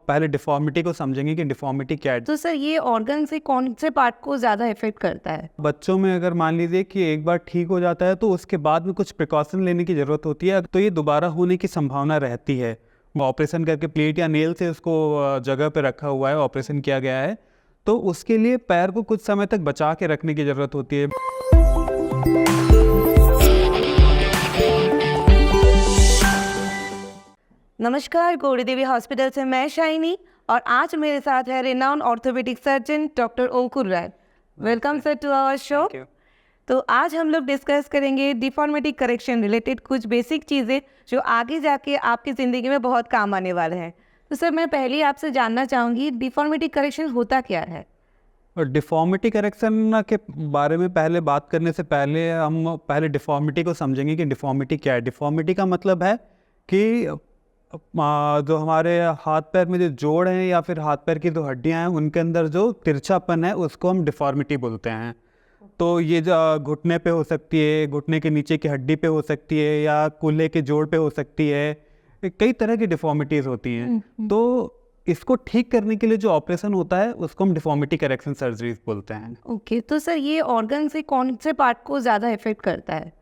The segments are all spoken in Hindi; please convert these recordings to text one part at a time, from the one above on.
पहले डिफॉर्मिटी को समझेंगे कि डिफॉर्मिटी क्या है। तो सर ये ऑर्गन से कौन से पार्ट को ज़्यादा इफेक्ट करता है? बच्चों में अगर मान लीजिए कि एक बार ठीक हो जाता है तो उसके बाद में कुछ प्रिकॉशन लेने की ज़रूरत होती है, तो ये दोबारा होने की संभावना रहती है। ऑपरेशन करके प्लेट या नेल से उसको जगह पे रखा हुआ है, ऑपरेशन किया गया है, तो उसके लिए पैर को कुछ समय तक बचा के रखने की ज़रूरत होती है। नमस्कार, गौरी देवी हॉस्पिटल से मैं शाइनी और आज मेरे साथ है renowned orthopaedic surgeon doctor Ankur Rai. Welcome sir to our show. तो आज हम लोग डिस्कस करेंगे डिफॉर्मिटी करेक्शन रिलेटेड कुछ बेसिक चीज़ें जो आगे जाके आपकी ज़िंदगी में बहुत काम आने वाले हैं। तो सर मैं पहले आपसे जानना चाहूँगी डिफॉर्मिटी करेक्शन होता क्या है? और डिफॉर्मिटी करेक्शन के बारे में पहले बात करने से पहले हम पहले डिफॉर्मिटी को समझेंगे कि डिफॉर्मिटी क्या है। डिफॉर्मिटी का मतलब है कि जो हमारे हाथ पैर में जो जोड़ हैं या फिर हाथ पैर की जो हड्डियां हैं उनके अंदर जो तिरछापन है उसको हम डिफॉर्मिटी बोलते हैं। तो ये जो घुटने पे हो सकती है, घुटने के नीचे की हड्डी पे हो सकती है या कूल्हे के जोड़ पे हो सकती है, कई तरह की डिफॉर्मिटीज़ होती हैं। तो इसको ठीक करने के लिए जो ऑपरेशन होता है उसको हम डिफॉर्मिटी करेक्शन सर्जरीज बोलते हैं। ओके, तो सर ये ऑर्गन से कौन से पार्ट को ज़्यादा इफेक्ट करता है?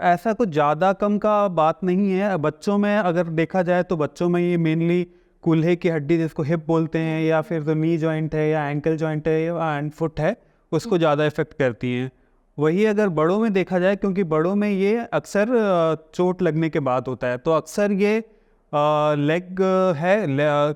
ऐसा कुछ ज़्यादा कम का बात नहीं है। बच्चों में अगर देखा जाए तो बच्चों में ये मेनली कूल्हे की हड्डी जिसको हिप बोलते हैं या फिर जो नी जॉइंट है या एंकल जॉइंट है या एंड फुट है उसको ज़्यादा इफेक्ट करती हैं। वही अगर बड़ों में देखा जाए, क्योंकि बड़ों में ये अक्सर चोट लगने के बाद होता है, तो अक्सर ये लेग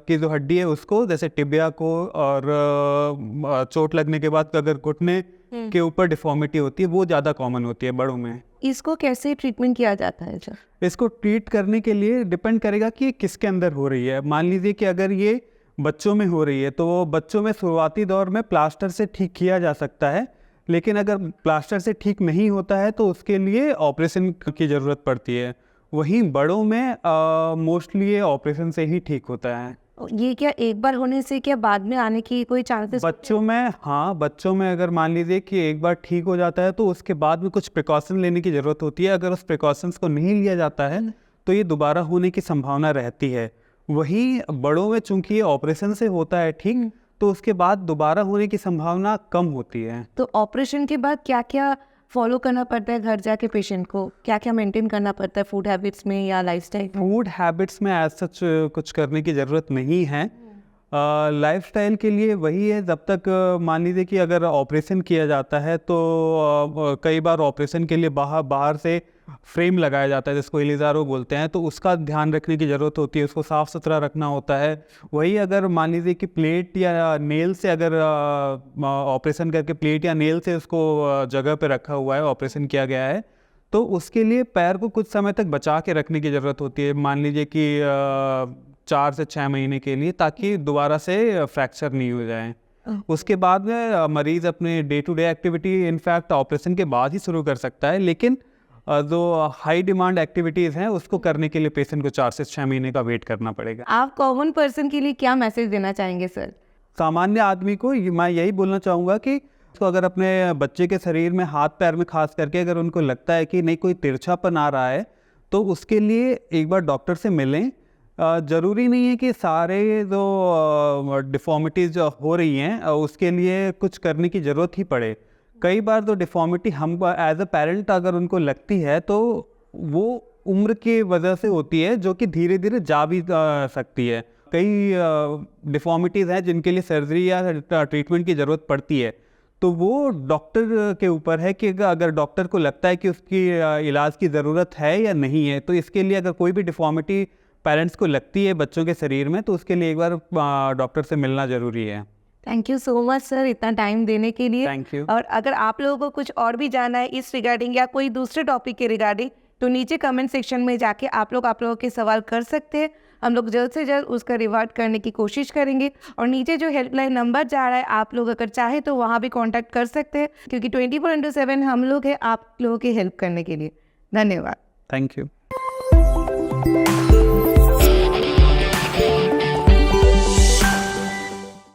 की जो हड्डी है उसको, जैसे टिबिया को, और चोट लगने के बाद अगर घुटने के ऊपर डिफॉर्मिटी होती है वो ज़्यादा कॉमन होती है बड़ों में। इसको कैसे ट्रीटमेंट किया जाता है सर? इसको ट्रीट करने के लिए डिपेंड करेगा कि ये किसके अंदर हो रही है। मान लीजिए कि अगर ये बच्चों में हो रही है तो बच्चों में शुरुआती दौर में प्लास्टर से ठीक किया जा सकता है, लेकिन अगर प्लास्टर से ठीक नहीं होता है तो उसके लिए ऑपरेशन की ज़रूरत पड़ती है। वहीं बड़ों में मोस्टली ये ऑपरेशन से ही ठीक होता है। ये क्या एक बार होने से क्या बाद में आने की कोई चांसेस? बच्चों में, हाँ, बच्चों में अगर मान लीजिए कि एक बार ठीक हो जाता है तो उसके बाद में कुछ प्रिकॉशन लेने की ज़रूरत होती है। अगर उस प्रिकॉशंस को नहीं लिया जाता है तो ये दोबारा होने की संभावना रहती है। वहीं बड़ों में चूंकि ये ऑपरेशन से होता है ठीक, तो उसके बाद दोबारा होने की संभावना कम होती है। तो ऑपरेशन के बाद क्या क्या फॉलो करना पड़ता है घर जाके पेशेंट को? क्या क्या मेंटेन करना पड़ता है फूड हैबिट्स में या लाइफस्टाइल? फूड हैबिट्स में एज सच कुछ करने की ज़रूरत नहीं है। लाइफस्टाइल के लिए वही है, जब तक मान लीजिए कि अगर ऑपरेशन किया जाता है तो कई बार ऑपरेशन के लिए बाहर से फ्रेम लगाया जाता है जिसको इलिज़ारो बोलते हैं, तो उसका ध्यान रखने की ज़रूरत होती है, उसको साफ़ सुथरा रखना होता है। वही अगर मान लीजिए कि प्लेट या नेल से अगर ऑपरेशन करके प्लेट या नेल से उसको जगह पे रखा हुआ है, ऑपरेशन किया गया है, तो उसके लिए पैर को कुछ समय तक बचा के रखने की ज़रूरत होती है, मान लीजिए कि 4 से 6 महीने के लिए, ताकि दोबारा से फ्रैक्चर नहीं हो जाए। उसके बाद में मरीज़ अपने day to day activity in fact operation के बाद ही शुरू कर सकता है, लेकिन जो हाई डिमांड एक्टिविटीज़ हैं उसको करने के लिए पेशेंट को 4 से 6 महीने का वेट करना पड़ेगा। आप कॉमन पर्सन के लिए क्या मैसेज देना चाहेंगे सर? सामान्य आदमी को मैं यही बोलना चाहूँगा कि तो अगर अपने बच्चे के शरीर में, हाथ पैर में खास करके, अगर उनको लगता है कि नहीं कोई तिरछापन आ रहा है तो उसके लिए एक बार डॉक्टर से मिलें। ज़रूरी नहीं है कि सारे जो डिफॉर्मिटीज़ जो हो रही हैं उसके लिए कुछ करने की ज़रूरत ही पड़े। कई बार तो डिफॉर्मिटी हम एज अ पेरेंट अगर उनको लगती है तो वो उम्र की वजह से होती है, जो कि धीरे धीरे जा भी सकती है। कई डिफॉर्मिटीज़ हैं जिनके लिए सर्जरी या ट्रीटमेंट की ज़रूरत पड़ती है, तो वो डॉक्टर के ऊपर है कि अगर डॉक्टर को लगता है कि उसकी इलाज की ज़रूरत है या नहीं है। तो इसके लिए अगर कोई भी डिफॉर्मिटी पेरेंट्स को लगती है बच्चों के शरीर में तो उसके लिए एक बार डॉक्टर से मिलना ज़रूरी है। Thank you so much sir इतना टाइम देने के लिए। Thank you. और अगर आप लोगों को कुछ और भी जानना है इस रिगार्डिंग या कोई दूसरे टॉपिक के रिगार्डिंग तो नीचे कमेंट सेक्शन में जाके आप लोगों के सवाल कर सकते हैं। हम लोग जल्द से जल्द उसका रिवार्ड करने की कोशिश करेंगे। और नीचे जो हेल्पलाइन नंबर जा रहा है आप लोग अगर चाहे तो वहाँ भी कॉन्टैक्ट कर सकते हैं, क्योंकि 24/7 हम लोग हैं आप लोगों की हेल्प करने के लिए। धन्यवाद। Thank you.